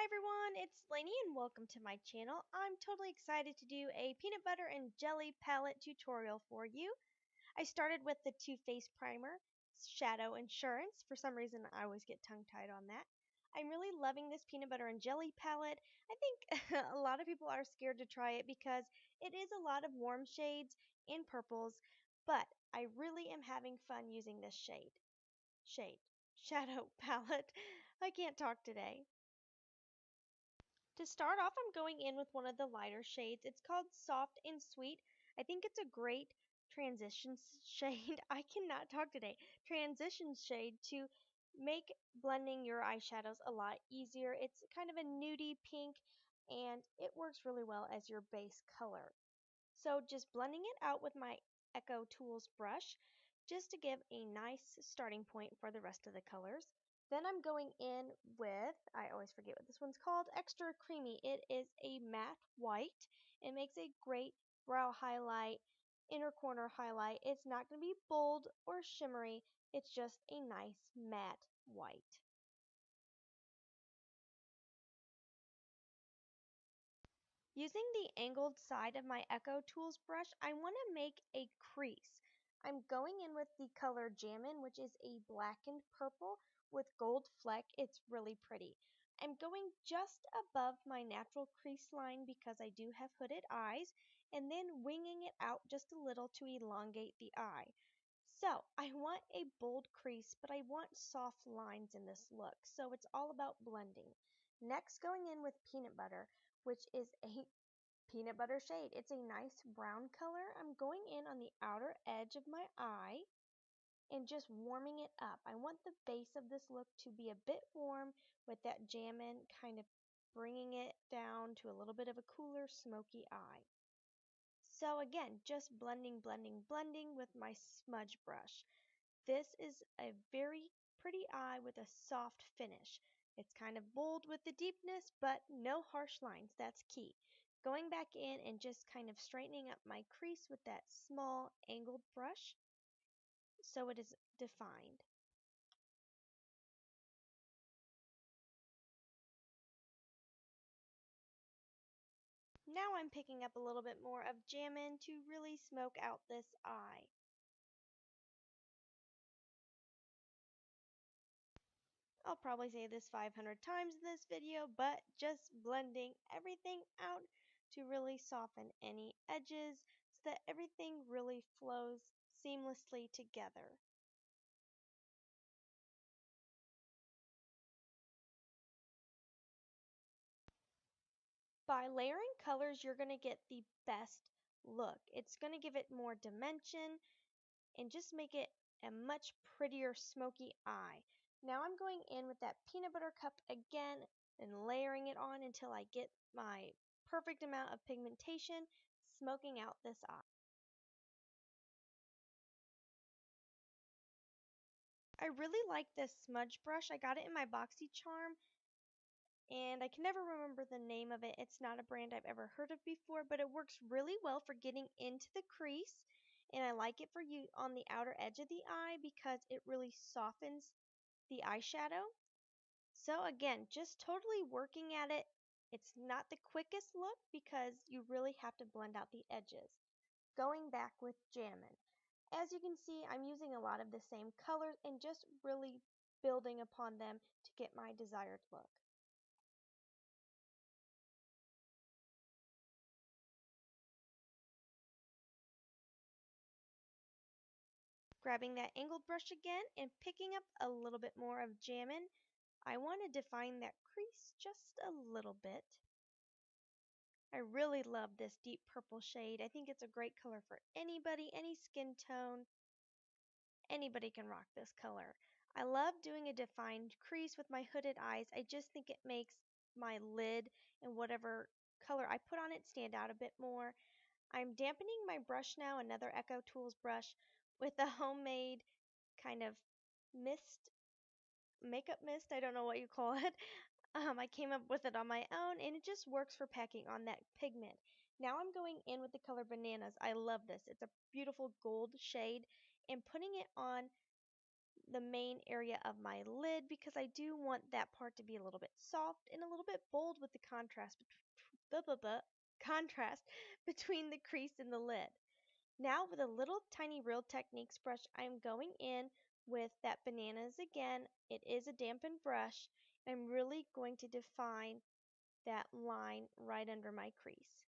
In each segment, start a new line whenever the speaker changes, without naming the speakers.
Hi everyone, it's Lainey and welcome to my channel. I'm totally excited to do a peanut butter and jelly palette tutorial for you. I started with the Too Faced Primer, Shadow Insurance. For some reason I always get tongue-tied on that. I'm really loving this peanut butter and jelly palette. I think a lot of people are scared to try it because it is a lot of warm shades and purples, but I really am having fun using this shadow palette. I can't talk today. To start off, I'm going in with one of the lighter shades. It's called Soft and Sweet. I think it's a great transition shade. I cannot talk today. Transition shade to make blending your eyeshadows a lot easier. It's kind of a nudie pink and it works really well as your base color. So just blending it out with my Echo Tools brush just to give a nice starting point for the rest of the colors. Then I'm going in with, I always forget what this one's called, Extra Creamy. It is a matte white. It makes a great brow highlight, inner corner highlight. It's not going to be bold or shimmery. It's just a nice matte white. Using the angled side of my Echo Tools brush, I want to make a crease. I'm going in with the color Jammin', which is a blackened purple with gold fleck. It's really pretty. I'm going just above my natural crease line because I do have hooded eyes, and then winging it out just a little to elongate the eye. So I want a bold crease, but I want soft lines in this look, so it's all about blending. Next, going in with peanut butter, which is a peanut butter shade. It's a nice brown color. I'm going in on the outer edge of my eye and just warming it up. I want the base of this look to be a bit warm with that jammin', kind of bringing it down to a little bit of a cooler, smoky eye. So again, just blending with my smudge brush. This is a very pretty eye with a soft finish. It's kind of bold with the deepness, but no harsh lines. That's key. Going back in and just kind of straightening up my crease with that small angled brush so it is defined. Now I'm picking up a little bit more of Jammin' to really smoke out this eye. I'll probably say this 500 times in this video, but just blending everything out to really soften any edges so that everything really flows seamlessly together. By layering colors, you're going to get the best look. It's going to give it more dimension and just make it a much prettier smoky eye. Now I'm going in with that peanut butter cup again and layering it on until I get my perfect amount of pigmentation, smoking out this eye. I really like this smudge brush. I got it in my BoxyCharm and I can never remember the name of it. It's not a brand I've ever heard of before, but it works really well for getting into the crease. And I like it for you on the outer edge of the eye because it really softens the eyeshadow. So again, just totally working at it. It's not the quickest look because you really have to blend out the edges. Going back with Jammin'. As you can see, I'm using a lot of the same colors and just really building upon them to get my desired look. Grabbing that angled brush again and picking up a little bit more of Jammin', I want to define that crease just a little bit. I really love this deep purple shade. I think it's a great color for anybody, any skin tone. Anybody can rock this color. I love doing a defined crease with my hooded eyes. I just think it makes my lid and whatever color I put on it stand out a bit more. I'm dampening my brush now, another Echo Tools brush, with a homemade kind of mist, makeup mist, I don't know what you call it. I came up with it on my own and it just works for packing on that pigment. Now I'm going in with the color Bananas. I love this. It's a beautiful gold shade and putting it on the main area of my lid because I do want that part to be a little bit soft and a little bit bold with the blah, blah, blah, contrast between the crease and the lid. Now with a little tiny Real Techniques brush, I'm going in with that bananas again. It is a dampened brush. I'm really going to define that line right under my crease.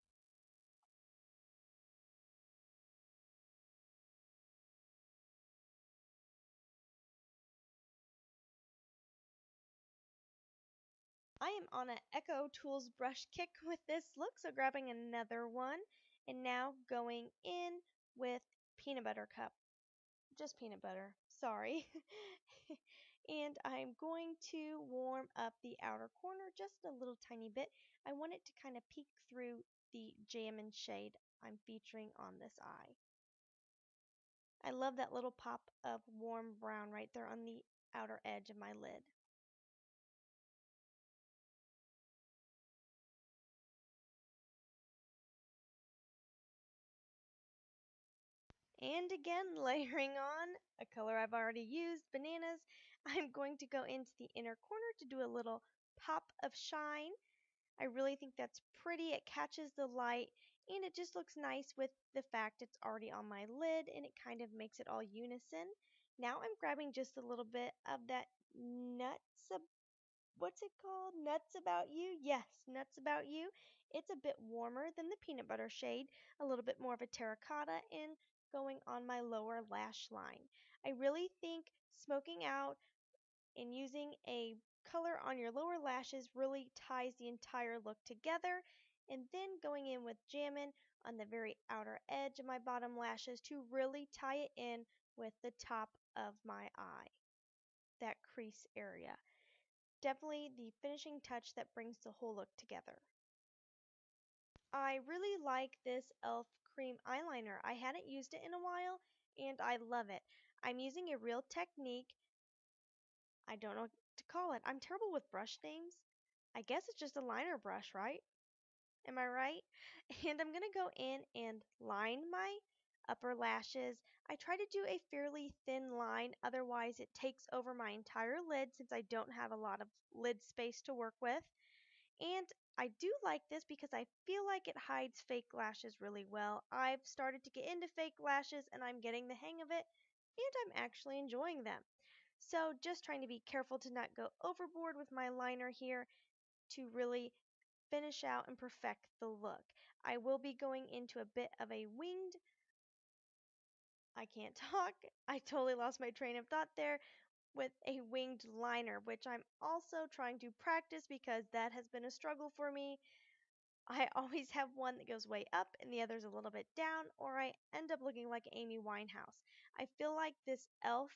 I am on an Echo Tools brush kick with this look, so grabbing another one and now going in with peanut butter cup. Just peanut butter, sorry. And I'm going to warm up the outer corner just a little tiny bit. I want it to kind of peek through the jammin' shade I'm featuring on this eye. I love that little pop of warm brown right there on the outer edge of my lid. And again, layering on a color I've already used, bananas, I'm going to go into the inner corner to do a little pop of shine. I really think that's pretty. It catches the light and it just looks nice with the fact it's already on my lid and it kind of makes it all unison. Now I'm grabbing just a little bit of that what's it called? Nuts About You? Yes, Nuts About You. It's a bit warmer than the peanut butter shade, a little bit more of a terracotta and going on my lower lash line. I really think smoking out and using a color on your lower lashes really ties the entire look together. And then going in with Jammin' on the very outer edge of my bottom lashes to really tie it in with the top of my eye, that crease area. Definitely the finishing touch that brings the whole look together. I really like this e.l.f. cream eyeliner. I hadn't used it in a while and I love it. I'm using a Real Technique. I don't know what to call it. I'm terrible with brush names. I guess it's just a liner brush, right? Am I right? And I'm going to go in and line my upper lashes. I try to do a fairly thin line, otherwise it takes over my entire lid since I don't have a lot of lid space to work with. And I do like this because I feel like it hides fake lashes really well. I've started to get into fake lashes and I'm getting the hang of it and I'm actually enjoying them. So just trying to be careful to not go overboard with my liner here to really finish out and perfect the look. I will be going into a bit of a winged, I can't talk, I totally lost my train of thought there, with a winged liner, which I'm also trying to practice because that has been a struggle for me. I always have one that goes way up and the other's a little bit down, or I end up looking like Amy Winehouse. I feel like this e.l.f.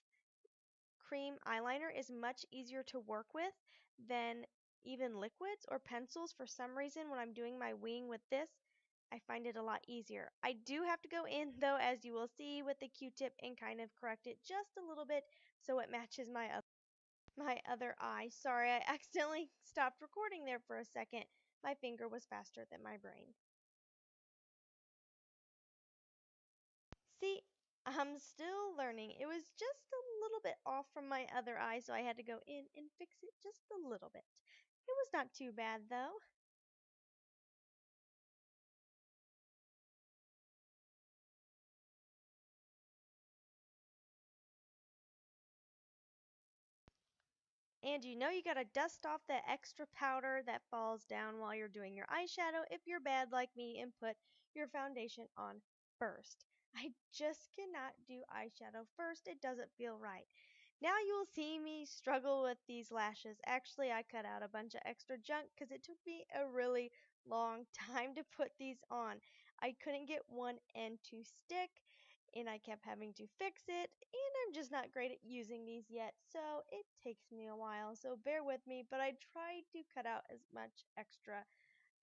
cream eyeliner is much easier to work with than even liquids or pencils. For some reason, when I'm doing my wing with this, I find it a lot easier. I do have to go in though, as you will see, with the Q-tip and kind of correct it just a little bit so it matches my other eye. Sorry, I accidentally stopped recording there for a second. My finger was faster than my brain. See, I'm still learning. It was just a little bit off from my other eye, so I had to go in and fix it just a little bit. It was not too bad, though. And you know you gotta dust off that extra powder that falls down while you're doing your eyeshadow if you're bad like me and put your foundation on first. I just cannot do eyeshadow first. It doesn't feel right. Now you will see me struggle with these lashes. Actually, I cut out a bunch of extra junk because it took me a really long time to put these on. I couldn't get one end to stick and I kept having to fix it, and I'm just not great at using these yet, so it takes me a while, so bear with me, but I tried to cut out as much extra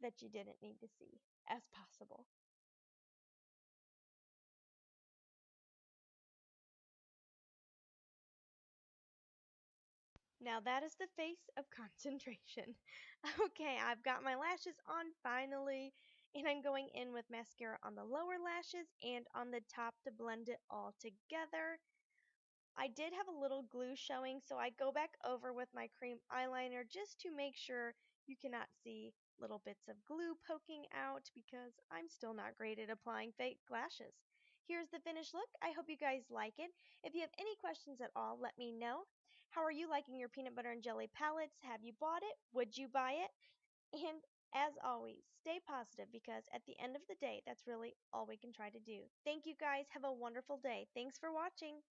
that you didn't need to see as possible. Now that is the face of concentration. Okay, I've got my lashes on finally, and I'm going in with mascara on the lower lashes and on the top to blend it all together. I did have a little glue showing, so I go back over with my cream eyeliner just to make sure you cannot see little bits of glue poking out because I'm still not great at applying fake lashes. Here's the finished look. I hope you guys like it. If you have any questions at all, let me know. How are you liking your peanut butter and jelly palettes? Have you bought it? Would you buy it? And as always, stay positive because at the end of the day, that's really all we can try to do. Thank you guys. Have a wonderful day. Thanks for watching.